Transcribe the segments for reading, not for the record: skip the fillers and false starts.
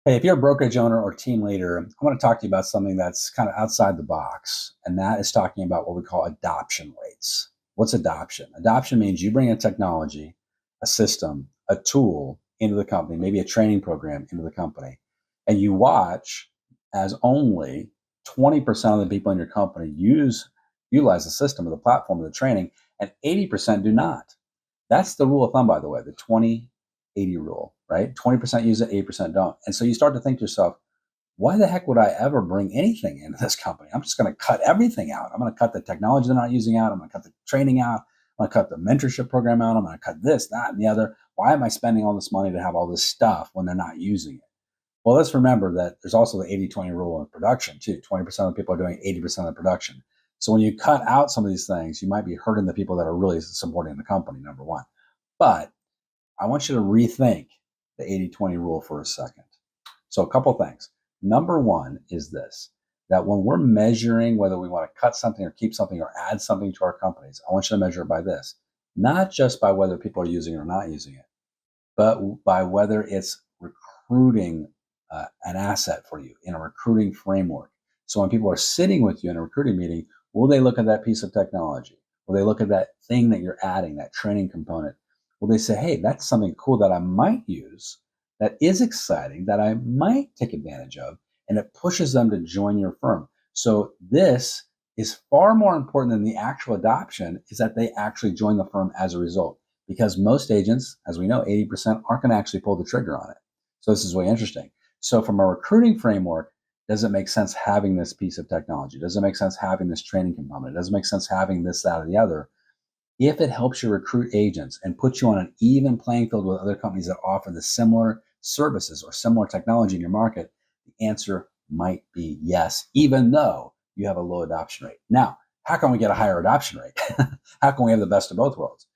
Hey, if you're a brokerage owner or team leader, I want to talk to you about something that's kind of outside the box, and that is talking about what we call adoption rates. What's adoption? Adoption means you bring a technology, a system, a tool into the company, maybe a training program into the company, and you watch as only 20% of the people in your company utilize the system or the platform or the training, and 80% do not. That's the rule of thumb, by the way, the 20-80 rule, right? 20% use it, 80% don't. And so you start to think to yourself, why the heck would I ever bring anything into this company? I'm just going to cut everything out. I'm going to cut the technology they're not using out. I'm going to cut the training out. I'm going to cut the mentorship program out. I'm going to cut this, that, and the other. Why am I spending all this money to have all this stuff when they're not using it? Well, let's remember that there's also the 80-20 rule in production too. 20% of the people are doing 80% of the production. So when you cut out some of these things, you might be hurting the people that are really supporting the company, number one. But I want you to rethink the 80-20 rule for a second. So a couple things. Number one is this, that when we're measuring whether we want to cut something or keep something or add something to our companies, I want you to measure it by this, not just by whether people are using it or not using it, but by whether it's recruiting an asset for you in a recruiting framework. So when people are sitting with you in a recruiting meeting, will they look at that piece of technology? Will they look at that thing that you're adding, that training component? Will they say, hey, that's something cool that I might use, that is exciting, that I might take advantage of, and it pushes them to join your firm. So this is far more important than the actual adoption, is that they actually join the firm as a result. Because most agents, as we know, 80% aren't going to actually pull the trigger on it. So this is really interesting. So from a recruiting framework, does it make sense having this piece of technology? Does it make sense having this training component? Does it make sense having this, that, or the other? If it helps you recruit agents and put you on an even playing field with other companies that offer the similar services or similar technology in your market, the answer might be yes, even though you have a low adoption rate. Now, how can we get a higher adoption rate? How can we have the best of both worlds?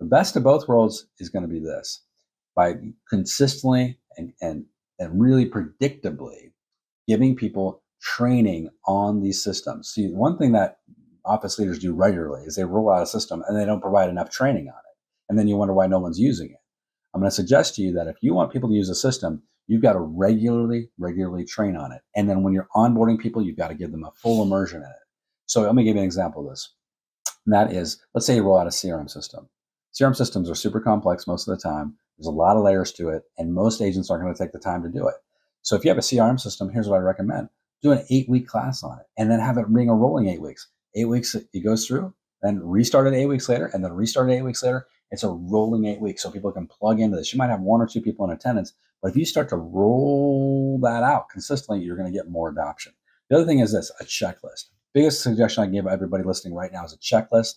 The best of both worlds is going to be this: by consistently and really predictably giving people training on these systems. See, one thing that office leaders do regularly is they roll out a system and they don't provide enough training on it. And then you wonder why no one's using it. I'm going to suggest to you that if you want people to use a system, you've got to regularly train on it. And then when you're onboarding people, you've got to give them a full immersion in it. So let me give you an example of this. And that is, let's say you roll out a CRM system. CRM systems are super complex most of the time. There's a lot of layers to it, and most agents aren't going to take the time to do it. So if you have a CRM system, here's what I recommend. Do an 8-week class on it, and then have it being a rolling 8 weeks. 8 weeks it goes through, then restart it 8 weeks later, and then restart it 8 weeks later. It's a rolling 8 weeks, so people can plug into this. You might have 1 or 2 people in attendance, but if you start to roll that out consistently, you're going to get more adoption. The other thing is this, a checklist. Biggest suggestion I can give everybody listening right now is a checklist.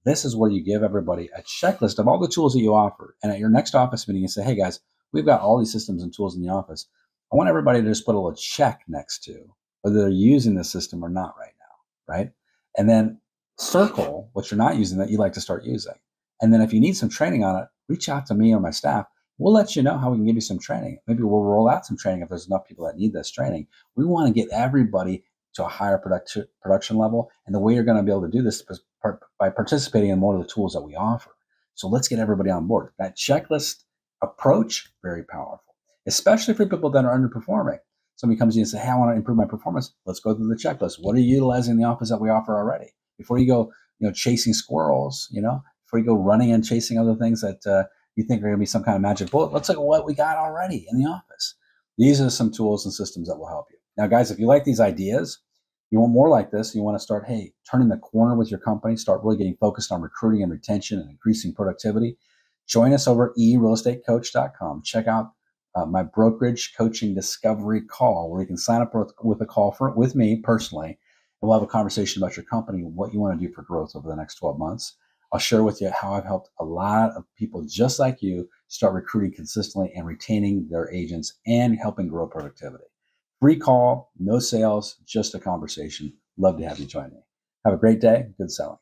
This is where you give everybody a checklist of all the tools that you offer. And at your next office meeting, you say, hey guys, we've got all these systems and tools in the office. I want everybody to just put a little check next to whether they're using the system or not right now, right? And then circle what you're not using that you'd like to start using. And then if you need some training on it, reach out to me or my staff. We'll let you know how we can give you some training. Maybe we'll roll out some training if there's enough people that need this training. We want to get everybody to a higher production level. And the way you're going to be able to do this is by participating in more of the tools that we offer. So let's get everybody on board. That checklist approach, very powerful, especially for people that are underperforming. Somebody comes in and says, hey, I want to improve my performance. Let's go through the checklist. What are you utilizing in the office that we offer already? Before you go, chasing squirrels, before you go running and chasing other things that you think are going to be some kind of magic bullet, let's look at what we got already in the office. These are some tools and systems that will help you. Now, guys, if you like these ideas, you want more like this, you want to start, turning the corner with your company, start really getting focused on recruiting and retention and increasing productivity, join us over at eRealEstateCoach.com. Check out my brokerage coaching discovery call, where you can sign up with a call with me personally, and we'll have a conversation about your company and what you want to do for growth over the next 12 months. I'll share with you how I've helped a lot of people just like you start recruiting consistently and retaining their agents and helping grow productivity. Free call, no sales, just a conversation. Love to have you join me. Have a great day. Good selling.